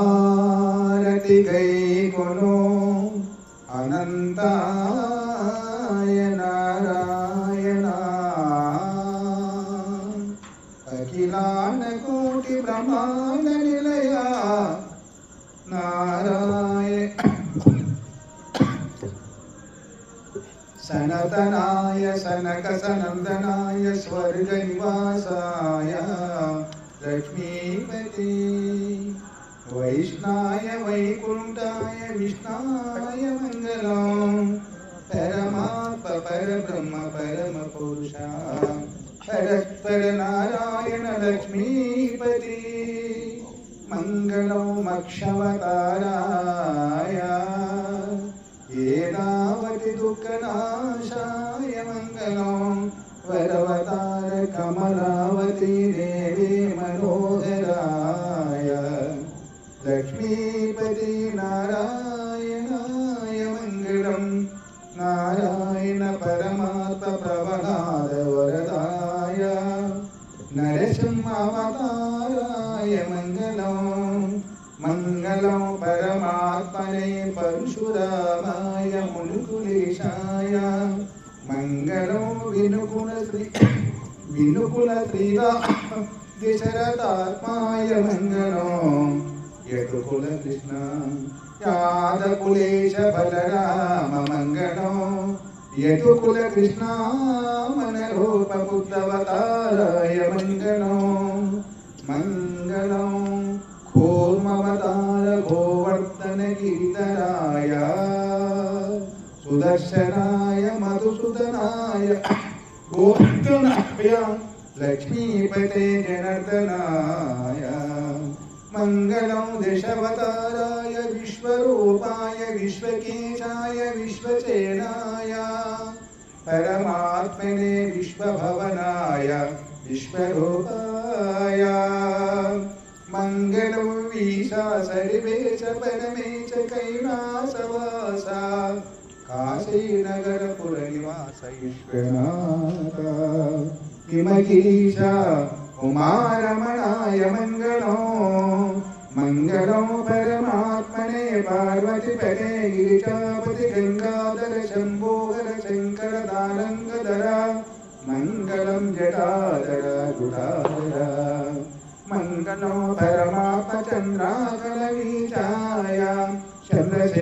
आरति गैकोनो अनंताय नारायण अखिलान कोटि ब्रह्मांड निलया नारायण सनातनाय सनक सनंदनाय स्वर्ग निवासाय लक्ष्मीपति वैष्णाय वैकुंठाय विष्णाय मंगलम परमात्मा परब्रह्म परम पुरुषा परस्पर नारायण लक्ष्मीपति मंगलम अक्षवताराय एदावति दुःखनाशाय मंगलम वरवतार कमलावती देवी मनोहराय लक्ष्मीपति नारायणाय मंगलम नारायण परमात्मा प्रबलाद वरदाय नरसिंहावताराय मंगलम मंगलम परमात्मने परशुरामाय मुनिकुलेशाय मंगलम विनुकुल श्रीरामशरदात्माय मंगलम यदुकुल कृष्ण यादकुलेश बलराम मंगलम यदुकुल कृष्ण मनरूप बुद्धवताराय मंगलम मंगलम कूर्मवतार गोवर्धन गिरिधराय सुदर्शनाय मधुसूदनाय गोवर्धनाय लक्ष्मीपते जनार्दनाय मंगलम दशावताराय विश्वरूपाय विश्वकेशाय विश्वसेनाय परमात्मने विश्वभवनाय विश्वरूपाय मंगलम वीशा सर्वेश परमेश कैलासवासा काशीनगर पुरनिवास विश्वनाथ हिमगिरीशा उमारमणाय मंगलो मंगलो परमात्मने पार्वतीपते गिरिजापति गंगाधर शंभोधर शंकर दानंगधर मंगलम जटाधर गुडाधर मंगलो परमात्मा चंद्राकल वीचाय चंद्र